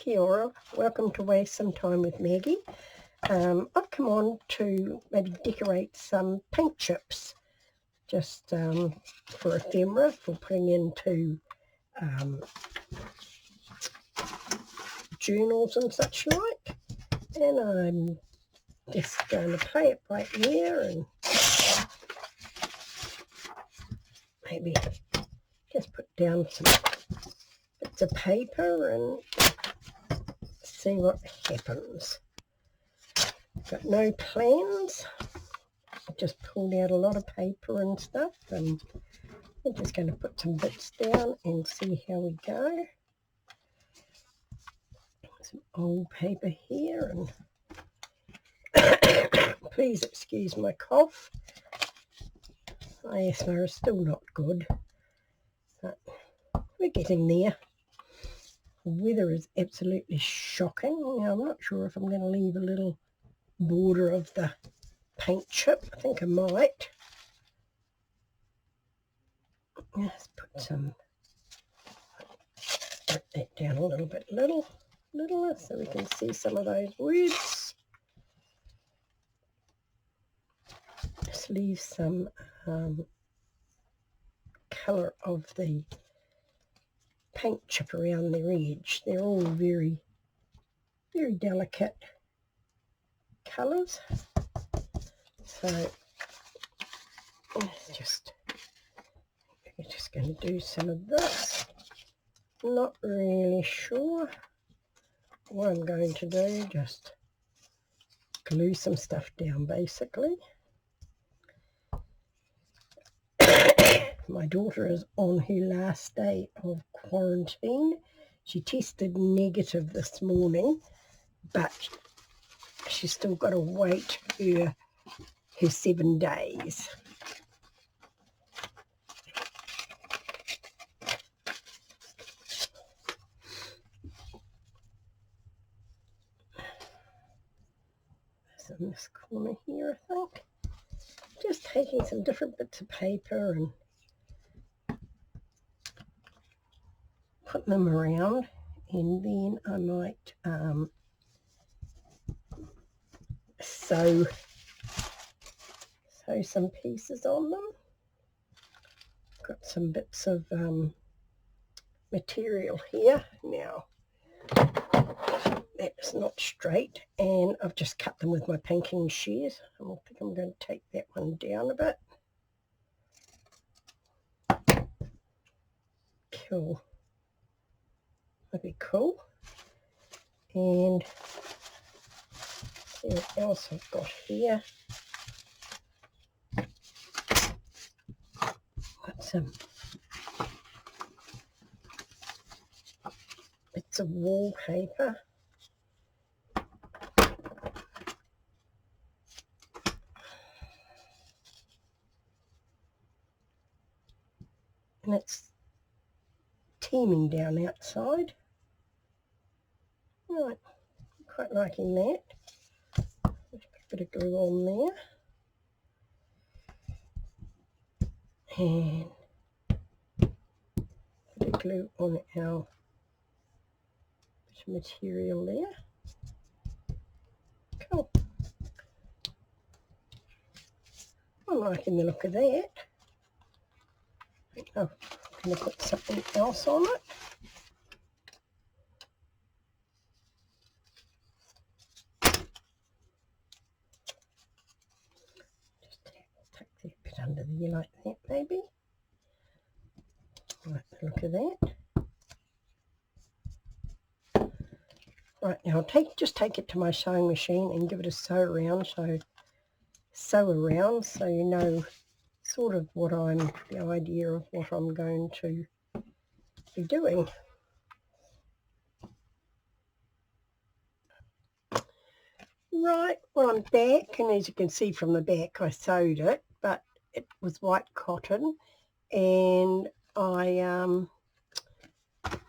Kia ora, welcome to Waste Some Time with Maggie. I've come on to maybe decorate some paint chips, just for ephemera, for putting into journals and such like. And I'm just going to play it right here and maybe just put down some bits of paper and see what happens. Got no plans. I just pulled out a lot of paper and stuff, and I'm just going to put some bits down and see how we go. Some old paper here, and please excuse my cough. My asthma is still not good, but we're getting there. The weather is absolutely shocking. Now, I'm not sure if I'm going to leave a little border of the paint chip. I think I might. Let's put that down a little bit littler so we can see some of those words. Just leave some colour of the paint chip around their edge. They're all very, very delicate colours. So we're just going to do some of this. Not really sure what I'm going to do, just glue some stuff down basically. My daughter is on her last day of quarantine. She tested negative this morning, but she's still got to wait her 7 days. So in this corner here, I think. Just taking some different bits of paper and putting them around, and then I might sew some pieces on them. Got some bits of material here now. That's not straight, and I've just cut them with my pinking shears. I think I'm going to take that one down a bit. Cool. That'd be cool. And see what else I've got here. Got some bits of wallpaper. And it's teeming down outside. Right, quite liking that. Just put a bit of glue on there. And put a glue on our bit of material there. Cool. I'm liking the look of that. Oh, I'm going to put something else on it. Just tuck that bit under there like that, maybe. Like the look of that. Right, now I'll just take it to my sewing machine and give it a sew around, so you know sort of the idea of what I'm going to be doing. Right, well, I'm back, and as you can see from the back, I sewed it, but it was white cotton, and I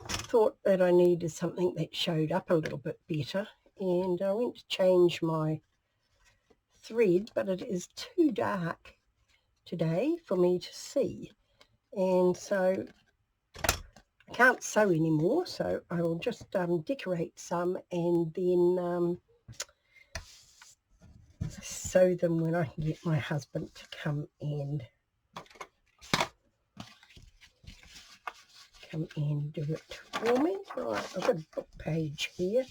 thought that I needed something that showed up a little bit better, and I went to change my thread, but it is too dark today for me to see, and so I can't sew anymore, so I will just decorate some and then sew them when I can get my husband to come and do it for me. Right, I've got a book page here,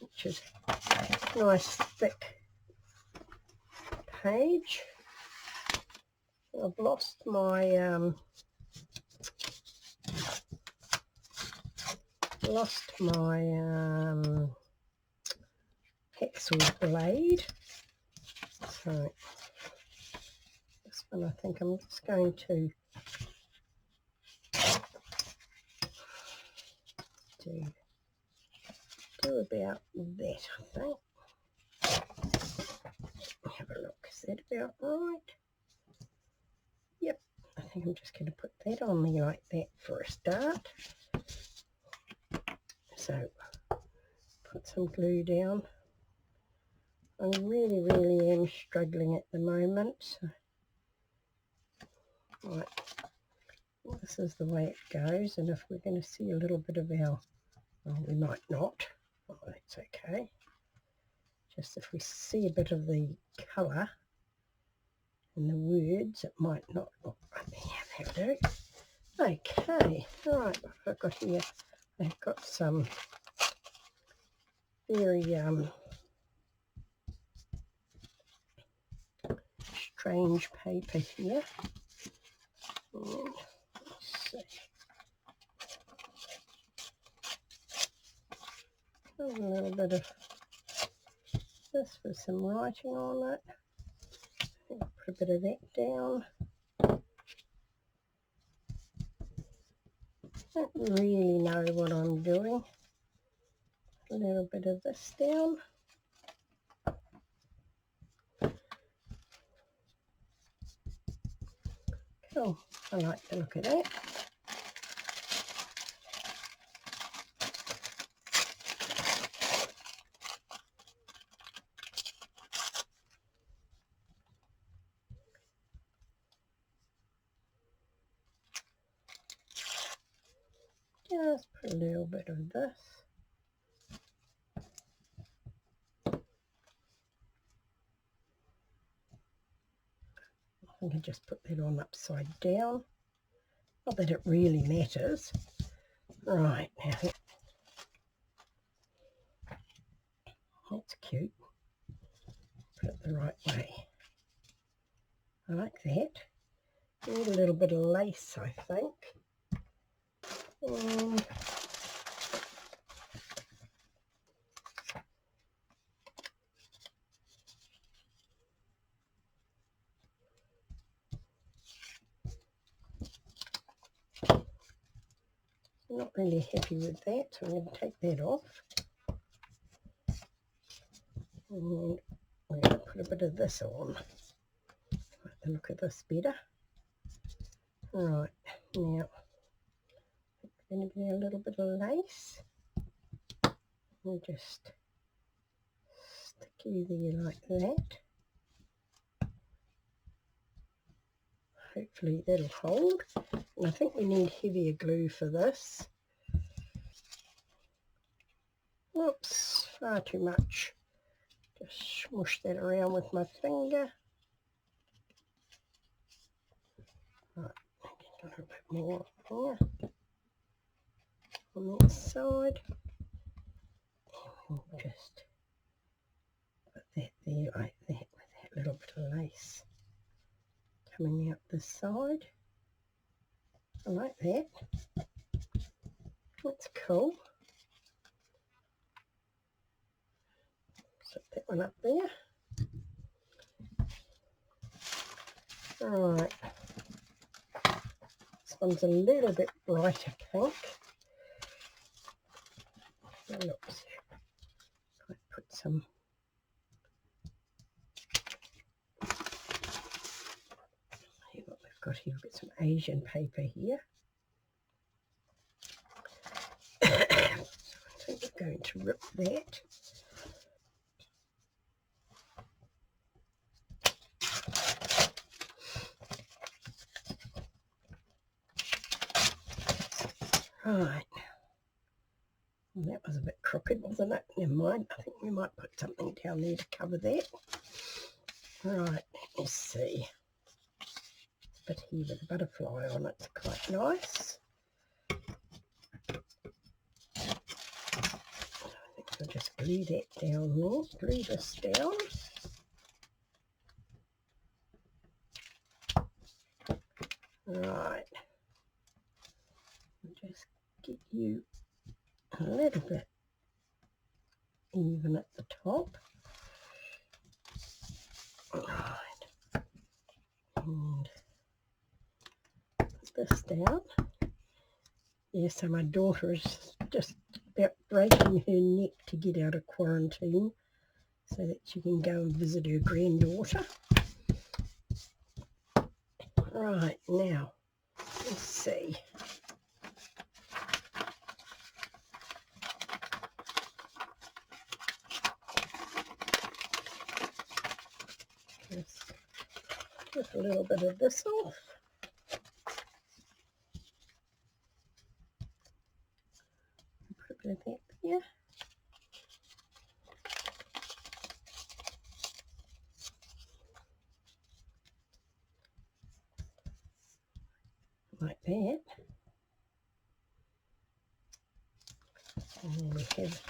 which is a nice thick page. I've lost my hacksaw blade, so this one I think I'm just going to do about that, I think. Have a look, is that about right? Yep, I think I'm just going to put that on me like that for a start. So put some glue down. I really am struggling at the moment. So, right, this is the way it goes, and if we're going to see a little bit of our, well, we might not. Oh, that's okay. Just if we see a bit of the colour in the words, it might not. Oh, yeah, that'll do. Okay, right, what have I got here? I've got some very strange paper here. And let's see. A little bit of this with some writing on it. I'll put a bit of that down. Don't really know what I'm doing. A little bit of this down. Cool. I like the look of that. Just put a little bit of this. I think I just put that on upside down. Not that it really matters. Right, now that's cute. Put it the right way. I like that. Need a little bit of lace, I think. And I'm not really happy with that, so I'm going to take that off. And we're going to put a bit of this on. Like the look of this better. Right, now it's going to be a little bit of lace. And just stick you there like that. Hopefully that'll hold. And I think we need heavier glue for this. Whoops, far too much. Just smush that around with my finger. Right, a little bit more here on that side. And we'll just put that there like that with that little bit of lace coming out this side. I like that. That's cool. Set that one up there. Right. This one's a little bit brighter pink. Oops. I'll put some what we've got here. We've got some Asian paper here. So I think we're going to rip that. Right. Well, that was a bit crooked, wasn't it? Never mind. I think we might put something down there to cover that. Right, let me see. A bit here with a butterfly on it. It's quite nice. I think I'll just glue that down there. Glue this down. Right. Just get you a little bit even at the top. Right. And put this down. Yeah, so my daughter is just about breaking her neck to get out of quarantine so that she can go and visit her granddaughter. Right, now, let's see. Just get a little bit of this off. Put a bit of that there. Like that. And then we have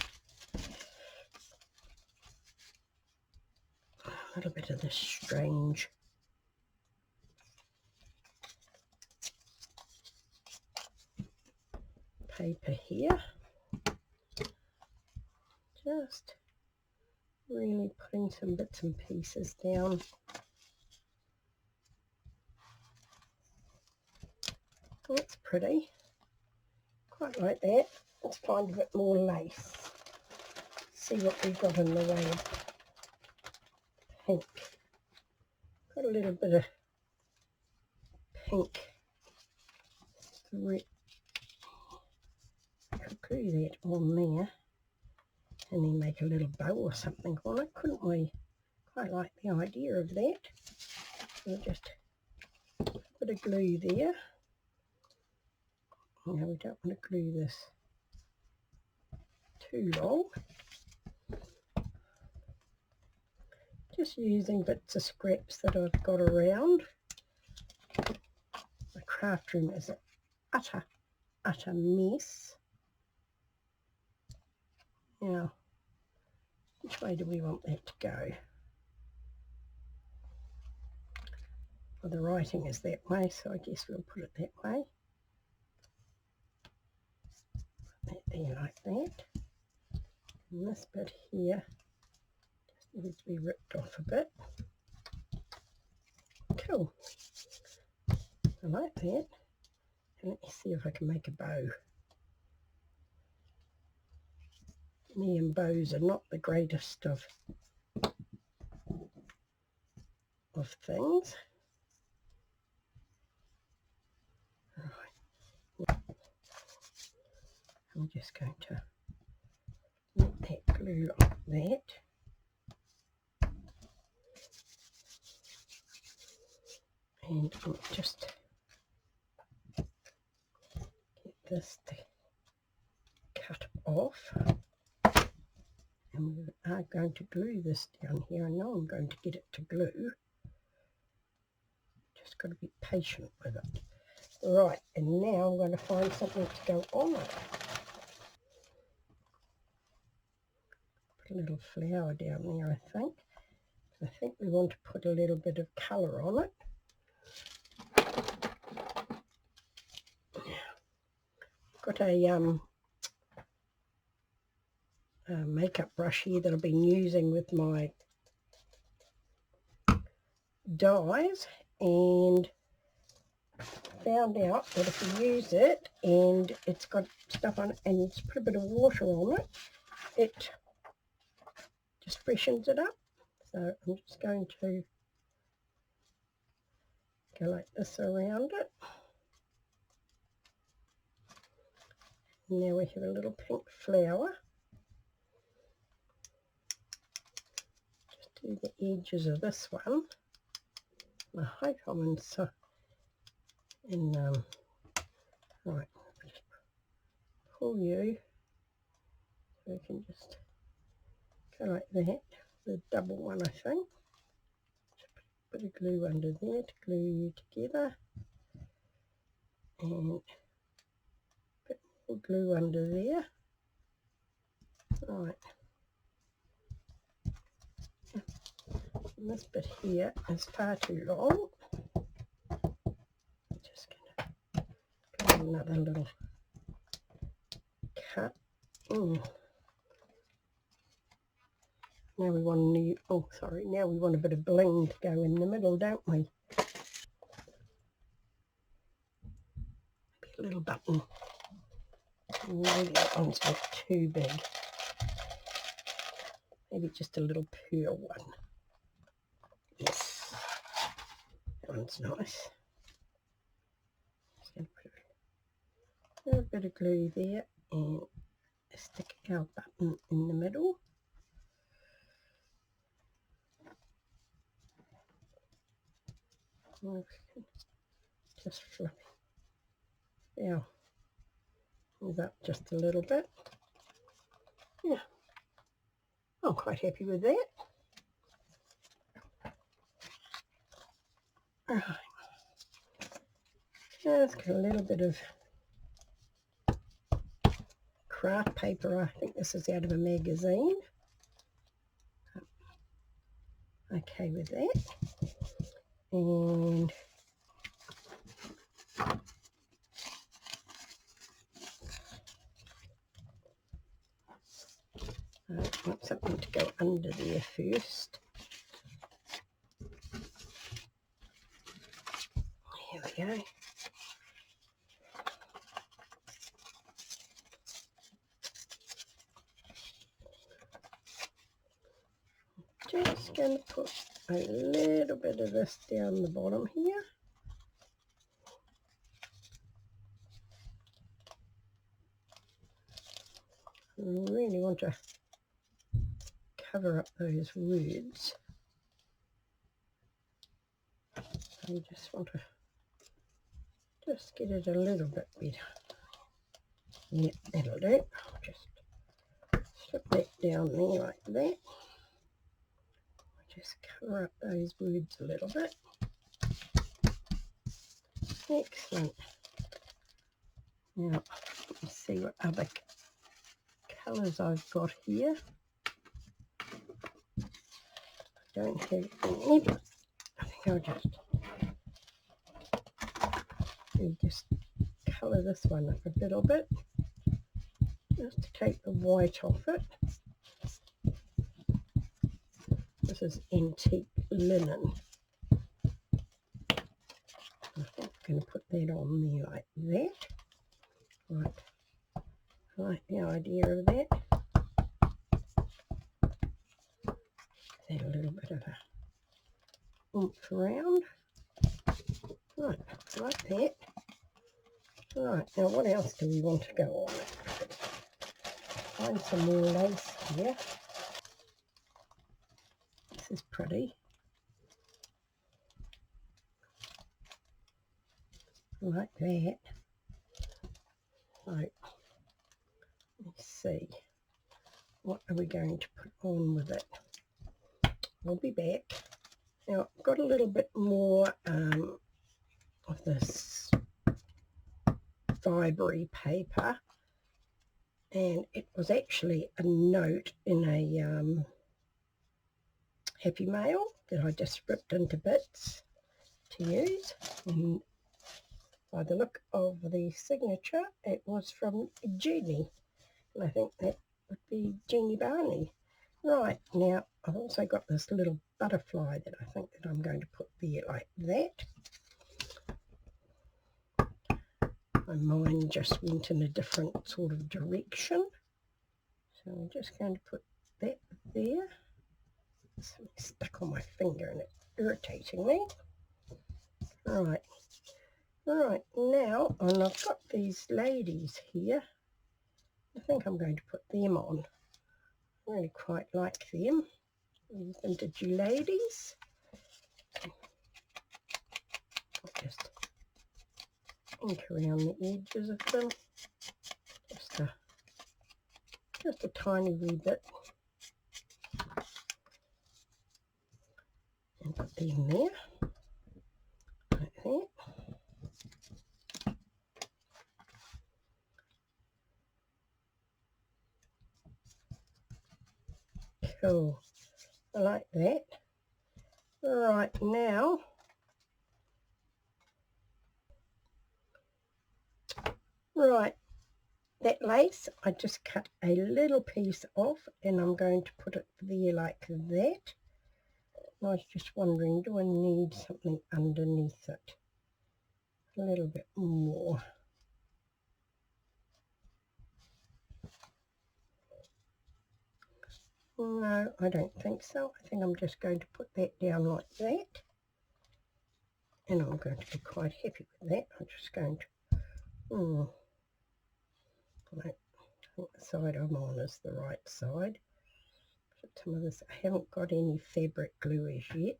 a little bit of this strange paper here. Just really putting some bits and pieces down. Oh, that's pretty. Quite like that. Let's find a bit more lace. See what we've got in the way of pink. Got a little bit of pink thread. I could glue that on there and then make a little bow or something on it, couldn't we? Quite like the idea of that. We'll just put a glue there. Now we don't want to glue this too long. Just using bits of scraps that I've got around. My craft room is an utter mess. Now, which way do we want that to go? Well, the writing is that way, so I guess we'll put it that way. Put that there like that. And this bit here just needs to be ripped off a bit. Cool. I like that. And let me see if I can make a bow. Me and bows are not the greatest of things. Right. I'm just going to let that glue like that. And I'll just get this to cut off. And we are going to glue this down here. I know I'm going to get it to glue. Just got to be patient with it. Right, and now I'm going to find something to go on it. Put a little flower down there, I think. I think we want to put a little bit of colour on it. Got a makeup brush here that I've been using with my dyes, and found out that if you use it and it's got stuff on it and you just put a bit of water on it, it just freshens it up. So I'm just going to go like this around it. Now we have a little pink flower. Just do the edges of this one. I hope I'm in right, pull you, so we can just go like that, the double one I think. Put a bit of glue under there to glue you together, and a bit more glue under there. Right, and this bit here is far too long. I'm just going to give it another little cut. Now we want a new, now we want a bit of bling to go in the middle, don't we? Maybe a little button. Maybe that one's a bit too big. Maybe just a little pearl one. Yes, that one's nice. Just going to put a little bit of glue there and stick our button in the middle. Just flip it. Yeah, move up just a little bit. Yeah, I'm quite happy with that. All right, just got a little bit of craft paper. I think this is out of a magazine. Okay with that. And I want something to go under there first. Here we go. Just going to put a little bit of this down the bottom here. I really want to cover up those words. I just want to just get it a little bit better. Yeah, that'll do. I'll just slip that down there like that. Just cover up those words a little bit. Excellent. Now, let's see what other colours I've got here. I don't have any, but I think I'll just colour this one up a little bit, just to take the white off it. This is antique linen. I think I'm going to put that on there like that. Right, I like the idea of that. Add a little bit of a oomph around. Right, like that. Right, now what else do we want to go on it? Find some more lace here. This is pretty. Like that. Right, let's see. What are we going to put on with it? We'll be back. Now, I've got a little bit more of this fibre paper, and it was actually a note in a Happy Mail that I just ripped into bits to use, and by the look of the signature, it was from Jeannie, and I think that would be Jeannie Barney. Right, now I've also got this little butterfly that I think that I'm going to put there like that. My mind just went in a different sort of direction, so I'm just going to put that there. Something stuck on my finger and it's irritating me. Right, now, and I've got these ladies here. I think I'm going to put them on. I really quite like them. These vintage ladies. I'll just ink around the edges of them, just to just a tiny wee bit, and put them in there, like that. Cool, I like that. Right, now, right, that lace, I just cut a little piece off and I'm going to put it there like that. I was just wondering, do I need something underneath it? A little bit more. No, I don't think so. I think I'm just going to put that down like that. And I'm going to be quite happy with that. I'm just going to... I think the side I'm on is the right side. Put some of this. I haven't got any fabric glue as yet.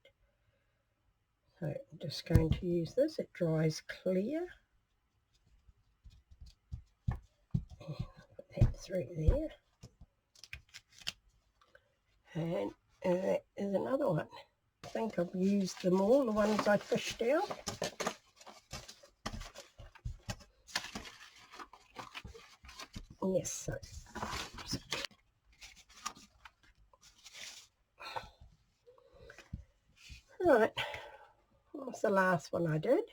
So I'm just going to use this. It dries clear. And put that through there. And that is another one. I think I've used them all, the ones I fished out. Yes, so. Right, that was the last one I did.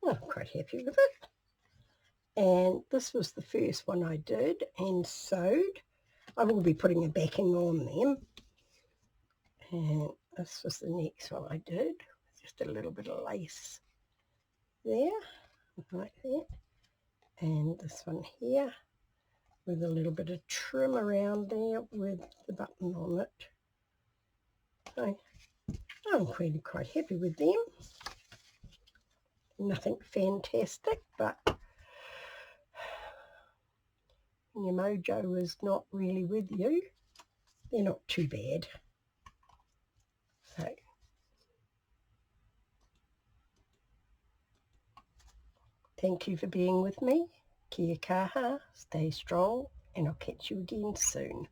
I'm quite happy with it. And this was the first one I did and sewed. I will be putting a backing on them. And this was the next one I did. Just a little bit of lace there, like that. And this one here with a little bit of trim around there with the button on it. So I'm quite happy with them. Nothing fantastic, but when your mojo is not really with you, they're not too bad. So thank you for being with me. Kia kaha, stay strong, and I'll catch you again soon.